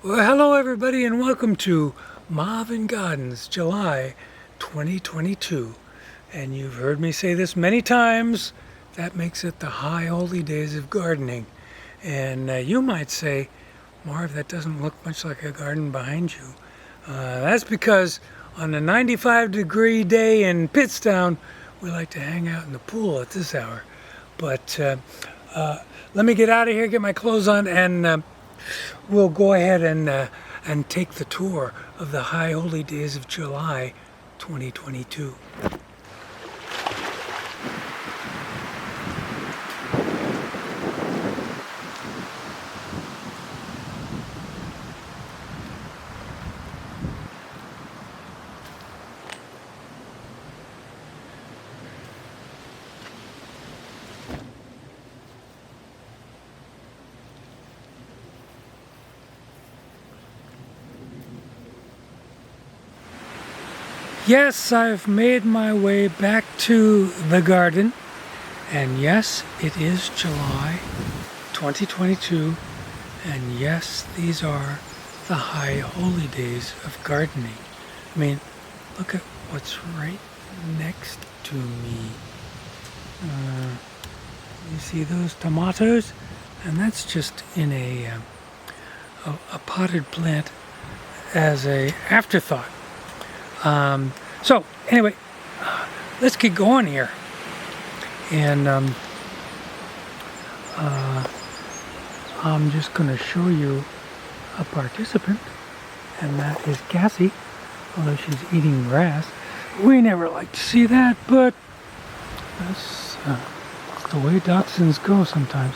Well, hello everybody and welcome to Marvin Gardens, July 2022. And you've heard me say this many times, that makes it the high holy days of gardening. And you might say, Marv, that doesn't look much like a garden behind you. That's because on a 95-degree day in Pittstown, we like to hang out in the pool at this hour. But let me get out of here, get my clothes on, and we'll go ahead and take the tour of the high holy days of July 2022. Yes, I've made my way back to the garden, and yes, it is July 2022, and yes, these are the high holy days of gardening. I mean, look at what's right next to me. You see those tomatoes? And that's just in a potted plant as a afterthought. So anyway, let's get going here. And I'm just going to show you a participant, and that is Cassie, although she's eating grass. We never like to see that, but that's the way dachshunds go sometimes.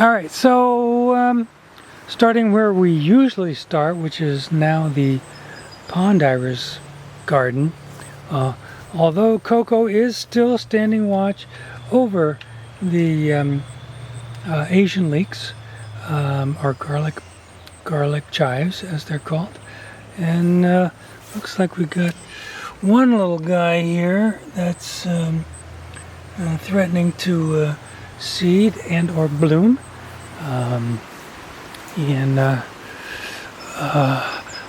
All right, so starting where we usually start, which is now the pond iris garden. Although Coco is still standing watch over the Asian leeks, or garlic chives as they're called, and looks like we got one little guy here that's threatening to seed and or bloom,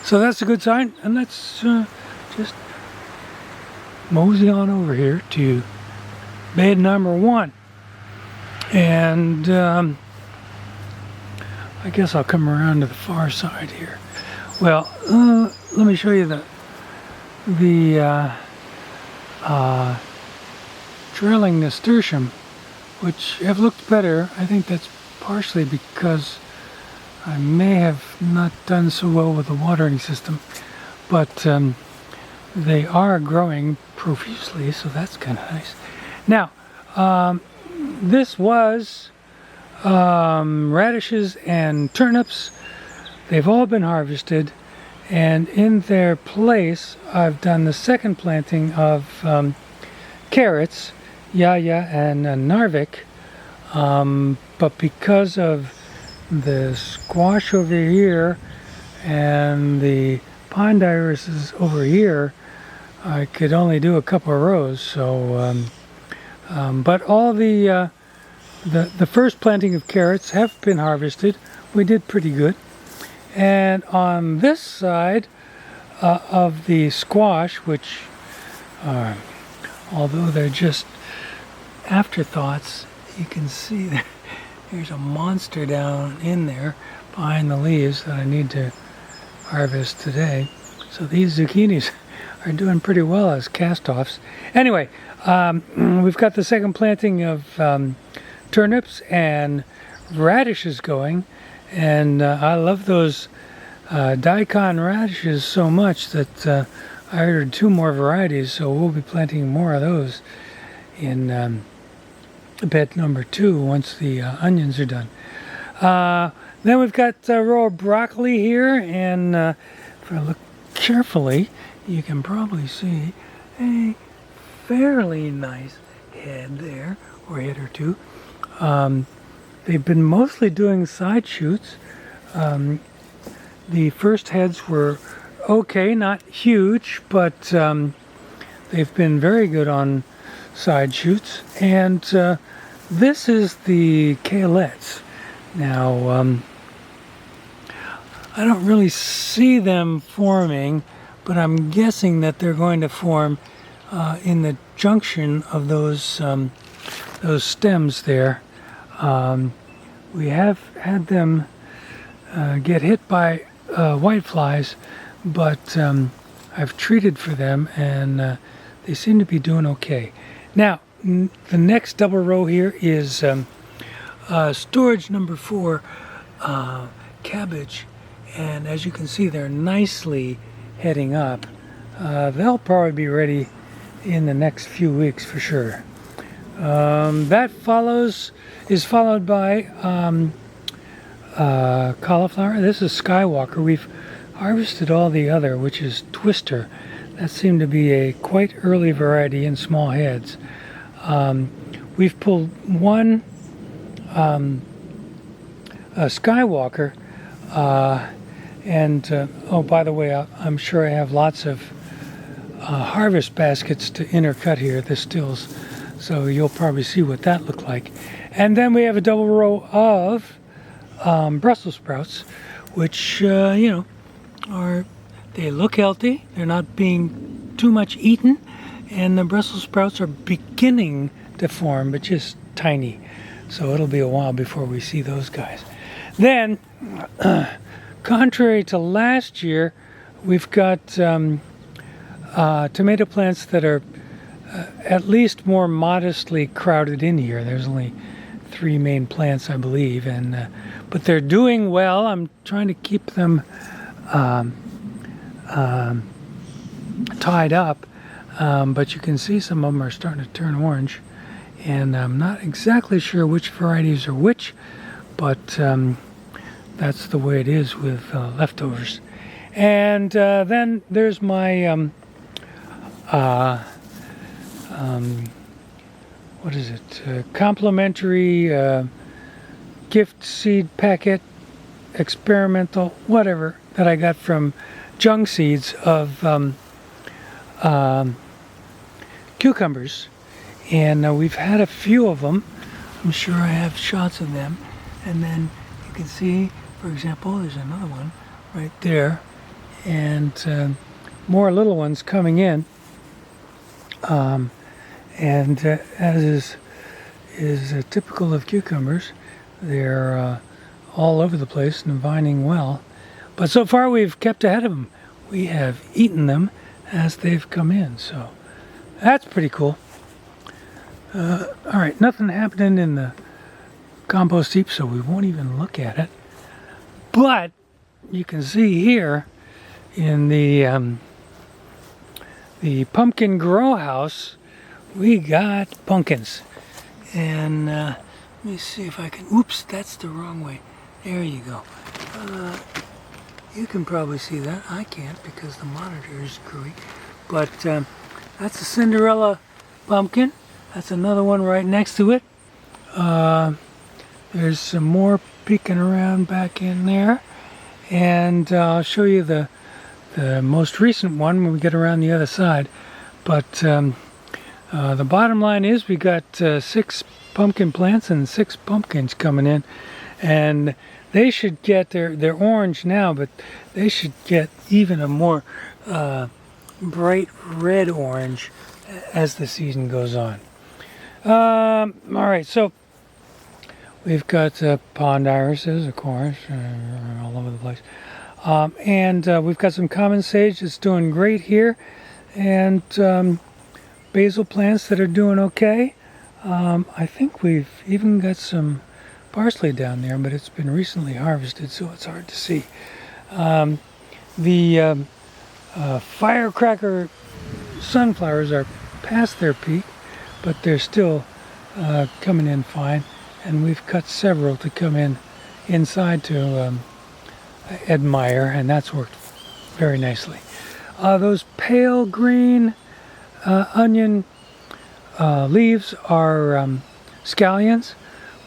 so that's a good sign. And let's just mosey on over here to bed number 1, and I guess I'll come around to the far side here. Well, let me show you the trailing nasturtium, which have looked better. I think that's partially because I may have not done so well with the watering system, but they are growing profusely, so that's kind of nice. Now, this was radishes and turnips. They've all been harvested, and in their place I've done the second planting of carrots, Yaya and Narvik, but because of the squash over here and the pond irises over here, I could only do a couple of rows. So, but all the first planting of carrots have been harvested. We did pretty good. And on this side of the squash, which, although they're just afterthoughts, you can see that there's a monster down in there behind the leaves that I need to harvest today. So these zucchinis are doing pretty well as cast-offs. Anyway, we've got the second planting of turnips and radishes going, and I love those daikon radishes so much that I ordered 2 more varieties, so we'll be planting more of those in bed number 2 once the onions are done. Then we've got a row of broccoli here, and if I look carefully, you can probably see a fairly nice head there, or head or 2. They've been mostly doing side shoots. The first heads were okay, not huge, but they've been very good on side shoots. And this is the kalettes. Now, I don't really see them forming, but I'm guessing that they're going to form in the junction of those stems there. We have had them get hit by whiteflies, but I've treated for them and they seem to be doing okay. Now, the next double row here is storage number 4, cabbage, and as you can see, they're nicely heading up. They'll probably be ready in the next few weeks for sure. That is followed by cauliflower. This is Skywalker. We've harvested all the other, which is Twister. That seemed to be a quite early variety in small heads. We've pulled one Skywalker, and oh, by the way, I'm sure I have lots of harvest baskets to intercut here, the stills, so you'll probably see what that looked like. And then we have a double row of Brussels sprouts, which they look healthy. They're not being too much eaten, and the Brussels sprouts are beginning to form, but just tiny. So it'll be a while before we see those guys. Then, contrary to last year, we've got tomato plants that are at least more modestly crowded in here. There's only 3 main plants, I believe, and but they're doing well. I'm trying to keep them tied up, but you can see some of them are starting to turn orange, and I'm not exactly sure which varieties are which, but that's the way it is with leftovers. And then there's my what is it? Complimentary gift seed packet, experimental, whatever, that I got from Jung Seeds of cucumbers. And we've had a few of them. I'm sure I have shots of them. And then you can see, for example, there's another one right there. And more little ones coming in. And as is typical of cucumbers, they're all over the place and vining well. But so far we've kept ahead of them. We have eaten them as they've come in, so that's pretty cool. All right, nothing happening in the compost heap, so we won't even look at it. But you can see here in the pumpkin grow house, we got pumpkins. And let me see if I can, oops, that's the wrong way. There you go. You can probably see that. I can't because the monitor is screwy. But that's a Cinderella pumpkin. That's another one right next to it. There's some more peeking around back in there. And I'll show you the most recent one when we get around the other side. But the bottom line is we got 6 pumpkin plants and 6 pumpkins coming in. And they should get, they're orange now, but they should get even a more bright red orange as the season goes on. All right, so we've got pond irises, of course, all over the place. And we've got some common sage that's doing great here, and basil plants that are doing okay. I think we've even got some parsley down there, but it's been recently harvested, so it's hard to see. The firecracker sunflowers are past their peak, but they're still coming in fine, and we've cut several to come in inside to admire, and that's worked very nicely. Those pale green onion leaves are scallions,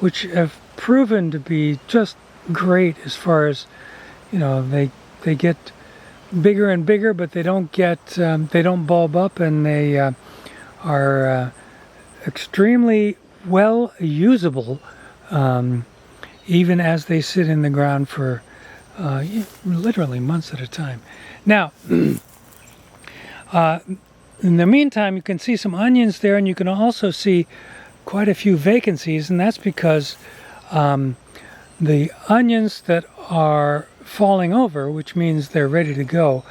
which have proven to be just great as far as, you know, they get bigger and bigger, but they don't get they don't bulb up, and they are extremely well usable even as they sit in the ground for literally months at a time. Now, in the meantime, you can see some onions there, and you can also see quite a few vacancies, and that's because the onions that are falling over, which means they're ready to go,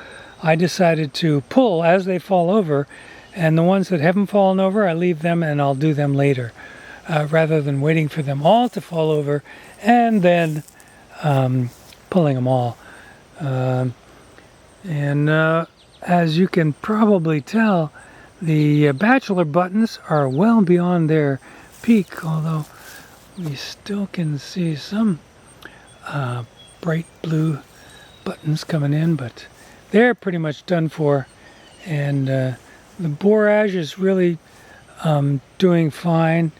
I decided to pull as they fall over, and the ones that haven't fallen over, I leave them and I'll do them later, rather than waiting for them all to fall over and then pulling them all. As you can probably tell, the bachelor buttons are well beyond their peak, although we still can see some bright blue buttons coming in, but they're pretty much done for. And the borage is really doing fine,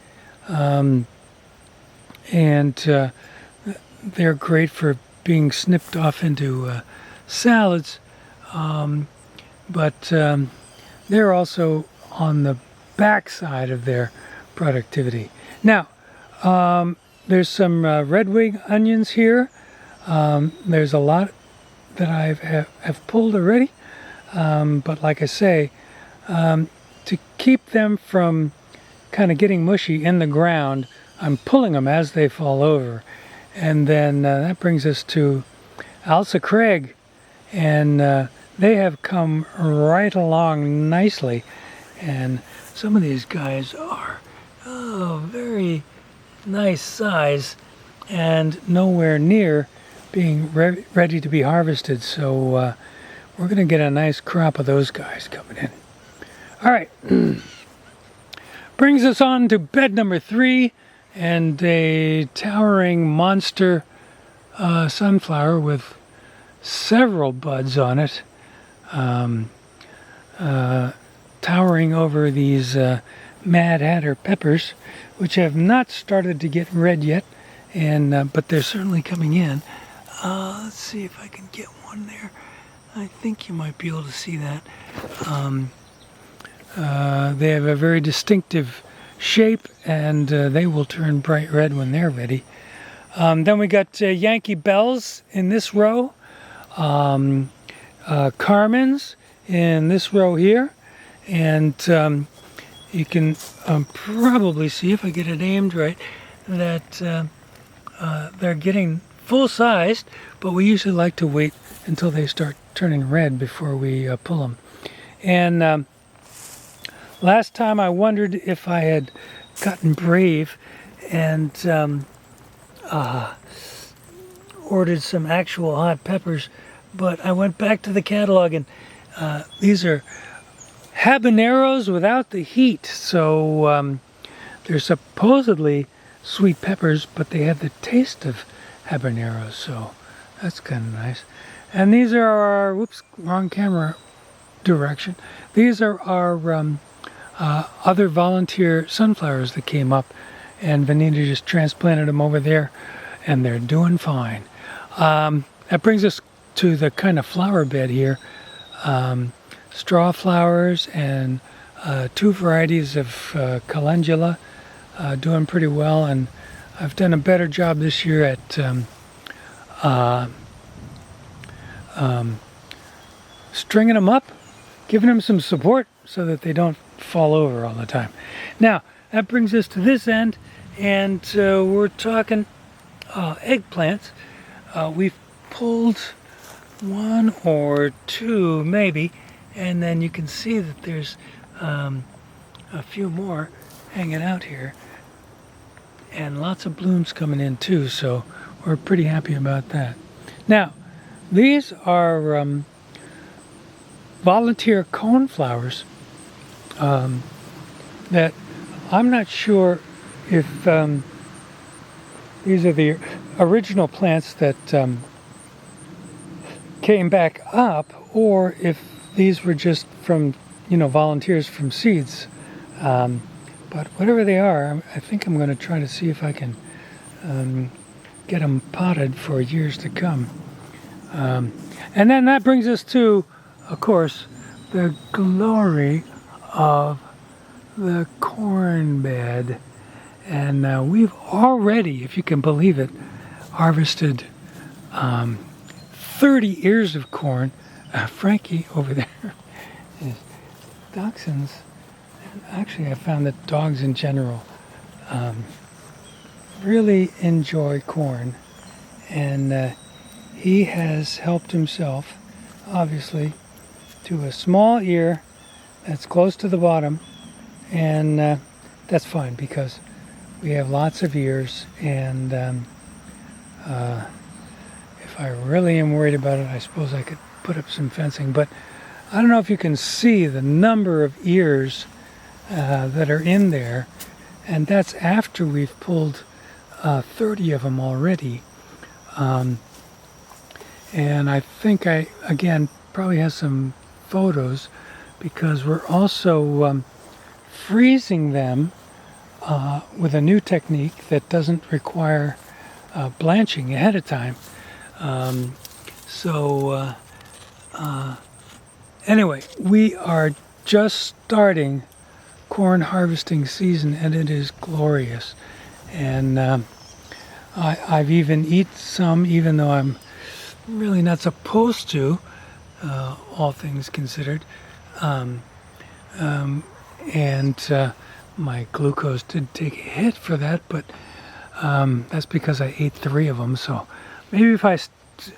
and they're great for being snipped off into salads, but they're also on the back side of their productivity. Now, there's some red wing onions here. There's a lot that I have pulled already, but like I say, to keep them from kind of getting mushy in the ground, I'm pulling them as they fall over. And then that brings us to Ailsa Craig, and they have come right along nicely. And some of these guys are very nice size and nowhere near being ready to be harvested. So we're going to get a nice crop of those guys coming in. All right. Brings us on to bed number 3, and a towering monster sunflower with several buds on it, towering over these Mad Hatter peppers, which have not started to get red yet, and but they're certainly coming in. Let's see if I can get one there. I think you might be able to see that. They have a very distinctive shape, and they will turn bright red when they're ready. Then we got Yankee Bells in this row, Carmen's in this row here, and you can probably see, if I get it aimed right, that they're getting full-sized, but we usually like to wait until they start turning red before we pull them. And last time I wondered if I had gotten brave and ordered some actual hot peppers, but I went back to the catalog, and these are habaneros without the heat. So they're supposedly sweet peppers, but they have the taste of habaneros, so that's kind of nice. And these are our, whoops, wrong camera direction. These are our other volunteer sunflowers that came up, and Vanita just transplanted them over there, and they're doing fine. That brings us to the kind of flower bed here. Straw flowers and 2 varieties of calendula doing pretty well, and I've done a better job this year at stringing them up, giving them some support so that they don't fall over all the time. Now, that brings us to this end, and we're talking eggplants. We've pulled 1 or 2 maybe, and then you can see that there's a few more hanging out here, and lots of blooms coming in too, so we're pretty happy about that. Now, these are volunteer coneflowers that I'm not sure if these are the original plants that came back up, or if these were just from, volunteers from seeds. But whatever they are, I think I'm going to try to see if I can get them potted for years to come. And then that brings us to, of course, the glory of the corn bed. And we've already, if you can believe it, harvested 30 ears of corn. Frankie over there is dachshunds. And actually, I found that dogs in general really enjoy corn. And he has helped himself, obviously, to a small ear that's close to the bottom. And that's fine because we have lots of ears. And if I really am worried about it, I suppose I could put up some fencing. But I don't know if you can see the number of ears that are in there. And that's after we've pulled 30 of them already. And I think I, again, probably have some photos because we're also freezing them with a new technique that doesn't require blanching ahead of time. Anyway, we are just starting corn harvesting season and it is glorious. And I've even eaten some, even though I'm really not supposed to, all things considered. My glucose did take a hit for that, but that's because I ate 3 of them. So maybe if I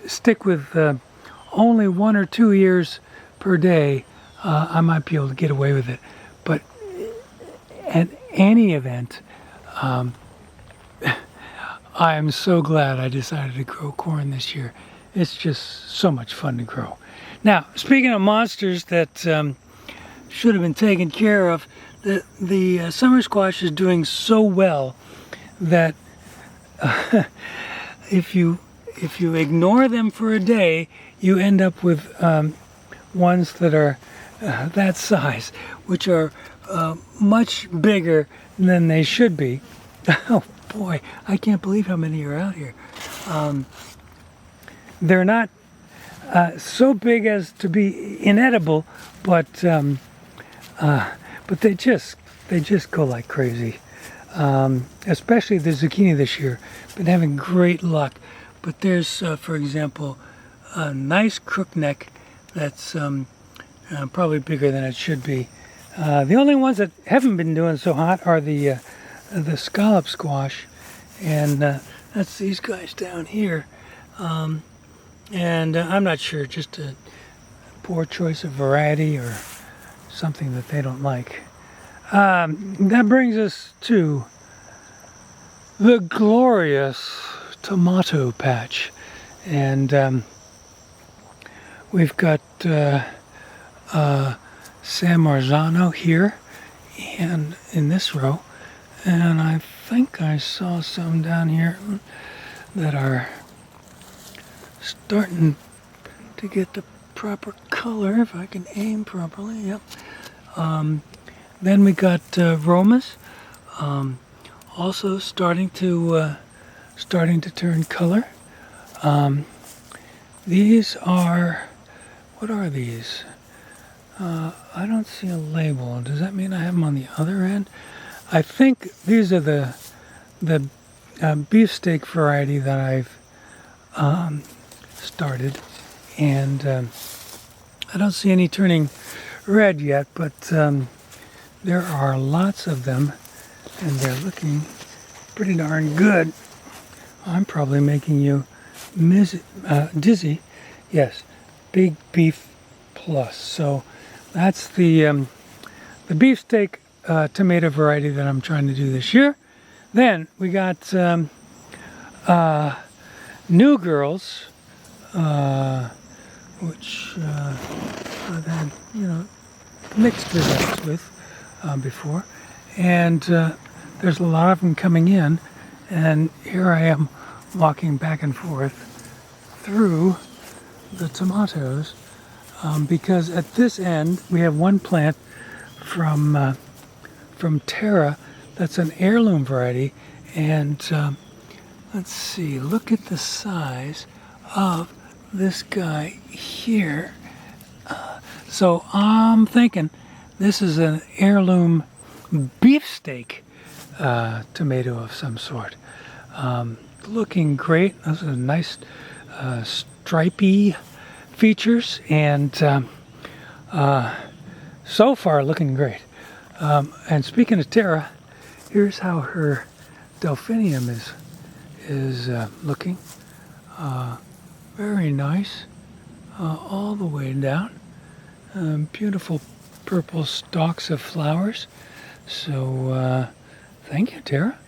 stick with only 1 or 2 ears per day, I might be able to get away with it. But at any event, I am so glad I decided to grow corn this year. It's just so much fun to grow. Now, speaking of monsters that should have been taken care of, the summer squash is doing so well that if you ignore them for a day, you end up with ones that are that size, which are much bigger than they should be. Oh boy, I can't believe how many are out here. They're not so big as to be inedible, but they just go like crazy. Especially the zucchini this year. Been having great luck. But there's, for example, a nice crookneck that's probably bigger than it should be. The only ones that haven't been doing so hot are the scallop squash, and that's these guys down here. And I'm not sure, just a poor choice of variety or something that they don't like. That brings us to the glorious tomato patch. And we've got San Marzano here and in this row. And I think I saw some down here that are starting to get the proper color, if I can aim properly. Yep. Then we got Romas, also starting to turn color. These are, what are these? I don't see a label. Does that mean I have them on the other end? I think these are the beefsteak variety that I've started, and I don't see any turning red yet, but there are lots of them and they're looking pretty darn good. I'm probably making you dizzy. Yes, Big Beef Plus. So that's the beefsteak tomato variety that I'm trying to do this year. Then we got New Girls, which I've had, mixed results with before. And there's a lot of them coming in. And here I am walking back and forth through the tomatoes because at this end we have one plant from Terra that's an heirloom variety, and let's see, look at the size of this guy here. So I'm thinking this is an heirloom beefsteak tomato of some sort. Looking great. This is a nice stripy features, and so far looking great. And speaking of Tara, here's how her delphinium is looking. Very nice, all the way down. Beautiful purple stalks of flowers. So thank you, Tara.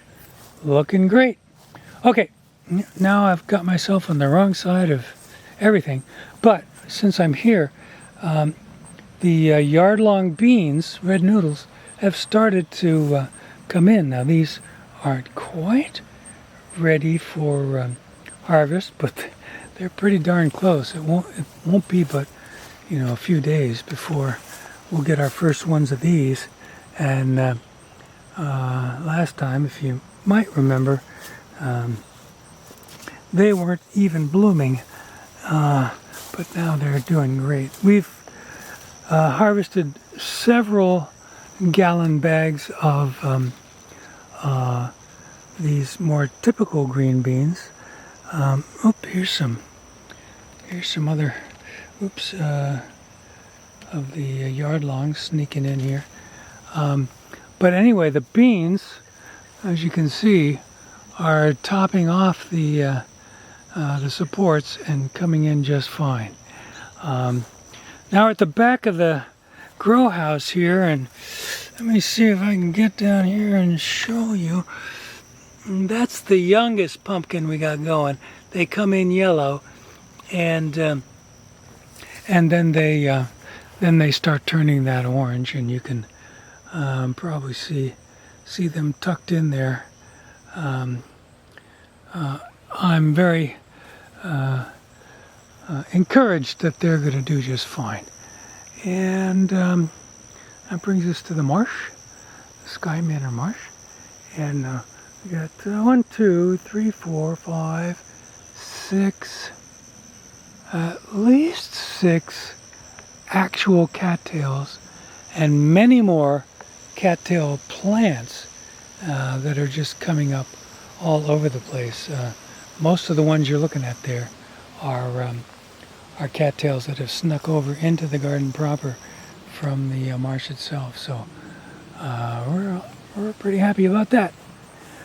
Looking great. Okay, now I've got myself on the wrong side of everything, but since I'm here, the yard-long beans, red noodles, have started to come in. Now these aren't quite ready for harvest, but they're pretty darn close. It won't be but a few days before we'll get our first ones of these. And last time, if you might remember, they weren't even blooming, but now they're doing great. We've harvested several gallon bags of these more typical green beans. Here's some other, of the yard longs sneaking in here. But anyway, the beans, as you can see, are topping off the supports and coming in just fine. Now at the back of the grow house here, and let me see if I can get down here and show you. That's the youngest pumpkin we got going. They come in yellow, and then they start turning that orange, and you can probably see them tucked in there. I'm very encouraged that they're going to do just fine. And that brings us to the marsh, the Sky Manor Marsh. And we got 1, 2, 3, 4, 5, 6, at least 6 actual cattails, and many more cattail plants that are just coming up all over the place. Most of the ones you're looking at there are cattails that have snuck over into the garden proper from the marsh itself. So we're pretty happy about that.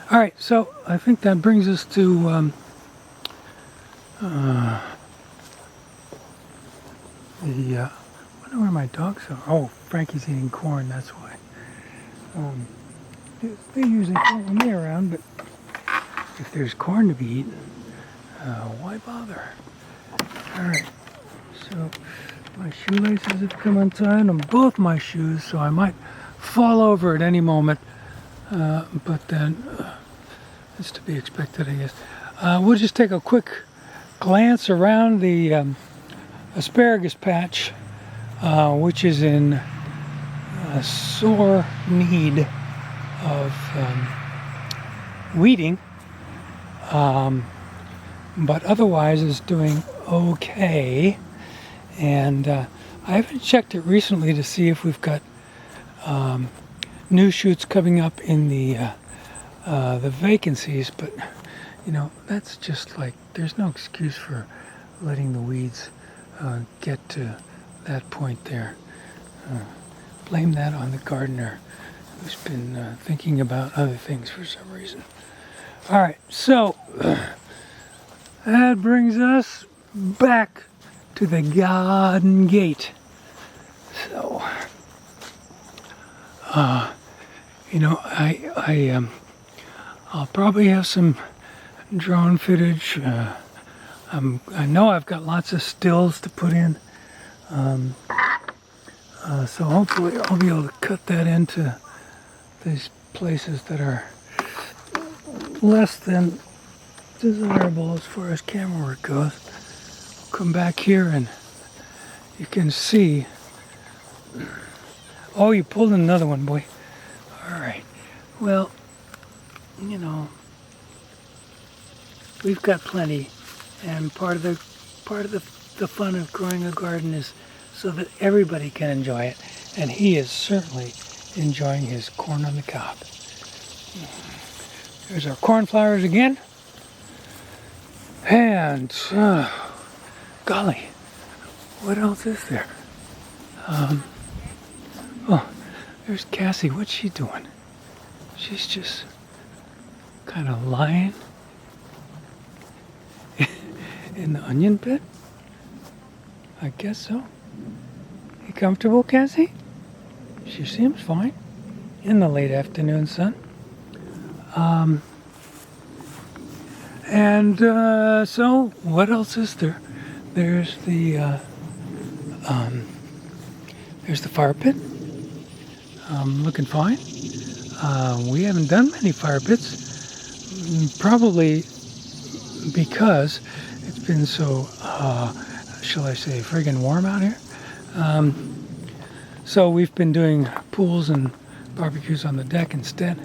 All right, so I think that brings us to I wonder where my dogs are. Oh, Frankie's eating corn, that's why. They usually follow me around, but if there's corn to be eaten, why bother? All right, so my shoelaces have come untied on both my shoes, so I might fall over at any moment, but then it's to be expected, I guess. We'll just take a quick glance around the asparagus patch, which is in sore need of weeding, but otherwise is doing okay. And I haven't checked it recently to see if we've got new shoots coming up in the vacancies, but that's just like, there's no excuse for letting the weeds get to that point there. Blame that on the gardener who's been thinking about other things for some reason. All right, so that brings us back to the garden gate. So, I'll probably have some drone footage. I know I've got lots of stills to put in. So hopefully I'll be able to cut that into these places that are less than desirable as far as camera work goes. Come back here and you can see. Oh, you pulled another one, boy. All right. Well, we've got plenty, and part of the fun of growing a garden is so that everybody can enjoy it, and he is certainly enjoying his corn on the cob. There's our cornflowers again, and golly, what else is there? Oh, there's Cassie. What's she doing? She's just kind of lying in the onion pit. I guess so. You comfortable, Cassie? She seems fine in the late afternoon sun. So what else is there? There's the fire pit. Looking fine. We haven't done many fire pits, probably because it's been so, shall I say, friggin' warm out here. So we've been doing pools and barbecues on the deck instead.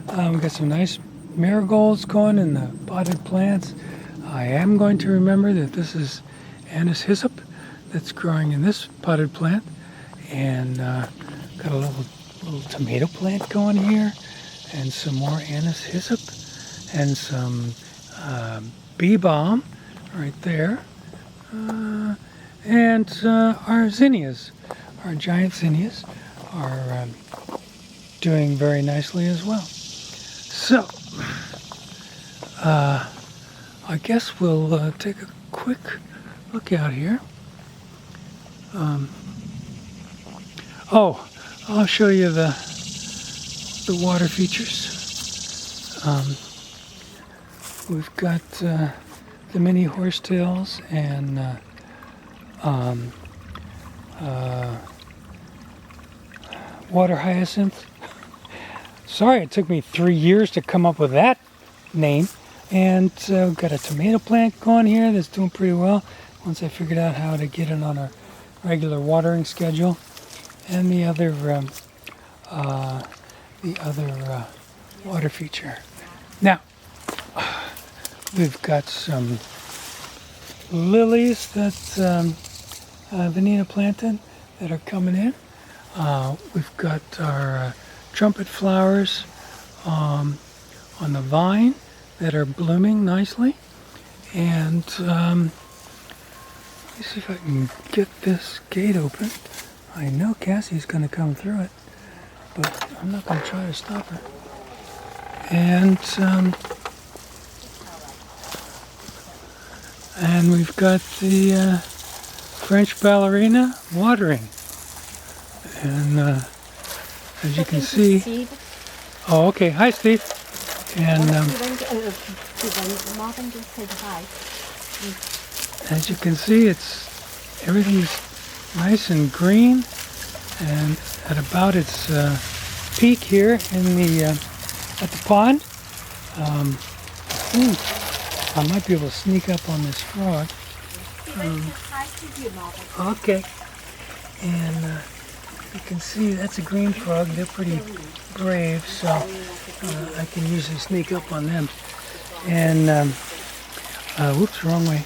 We've got some nice marigolds going in the potted plants. I am going to remember that this is anise hyssop that's growing in this potted plant, and got a little tomato plant going here, and some more anise hyssop, and some bee balm right there, and our zinnias, our giant zinnias, are doing very nicely as well. So, I guess we'll take a quick look out here. I'll show you the water features. We've got the mini horsetails and water hyacinth. Sorry, it took me 3 years to come up with that name. And we've got a tomato plant going here that's doing pretty well once I figured out how to get it on a regular watering schedule. And the other water feature. Now, we've got some lilies that Vanina planted that are coming in. We've got our trumpet flowers on the vine that are blooming nicely. And let me see if I can get this gate open. I know Cassie's going to come through it, but I'm not going to try to stop her. And we've got the French ballerina watering. And as you can see, oh, okay. Hi, Steve. And Marvin, just say hi. As you can see, everything's nice and green, and at about its peak here in at the pond. I think I might be able to sneak up on this frog. Okay, and you can see that's a green frog. They're pretty brave, so I can usually sneak up on them. And whoops, wrong way.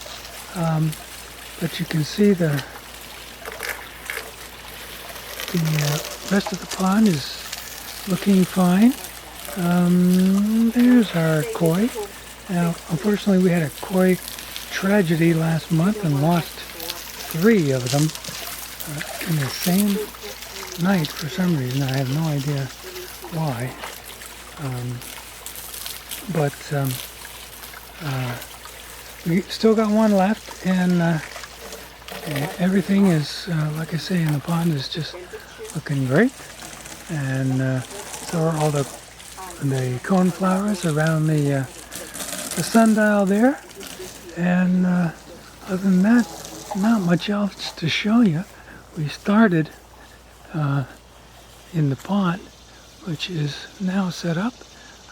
But you can see the rest of the pond is looking fine. There's our koi. Now, unfortunately, we had a koi tragedy last month and lost 3 of them in the same night for some reason. I have no idea why. We still got 1 left, and everything is, like I say, in the pond is just looking great. And so are all the coneflowers around the sundial there. And other than that, not much else to show you. We started in the pond, which is now set up.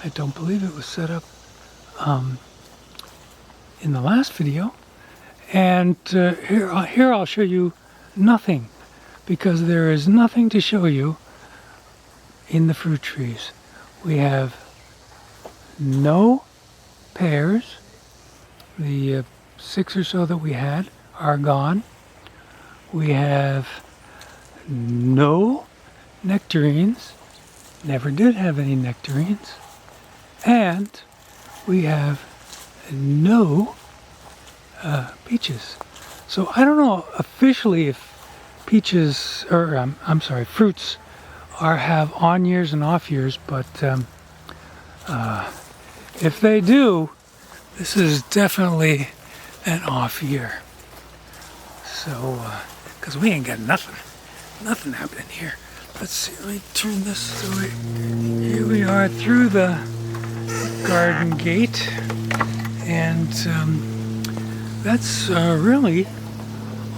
I don't believe it was set up in the last video. And here I'll show you nothing, because there is nothing to show you in the fruit trees. We have no pears. The 6 or so that we had are gone. We have no nectarines. Never did have any nectarines. And we have no peaches. So I don't know officially if peaches, or I'm sorry, fruits have on years and off years, but if they do, this is definitely an off year. So, because we ain't got nothing happening here. Let's see, let me turn this so here we are through the garden gate, and that's really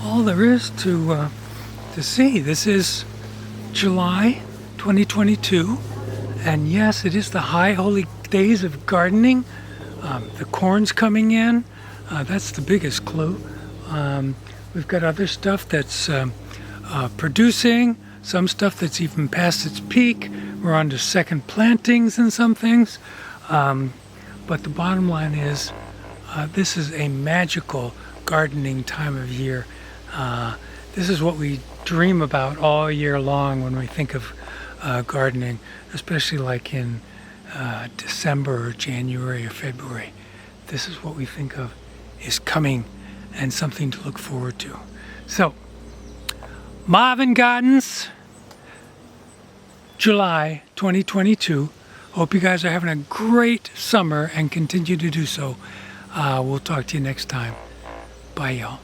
all there is to see. This is July 2022, and yes, it is the high holy days of gardening. The corn's coming in. That's the biggest clue. We've got other stuff that's producing, some stuff that's even past its peak. We're on to second plantings and some things. But the bottom line is, this is a magical gardening time of year. This is what we dream about all year long when we think of gardening, especially like in December or January or February. This is what we think of is coming and something to look forward to. So, Marvin Gardens, July 2022. Hope you guys are having a great summer and continue to do so. We'll talk to you next time. Bye, y'all.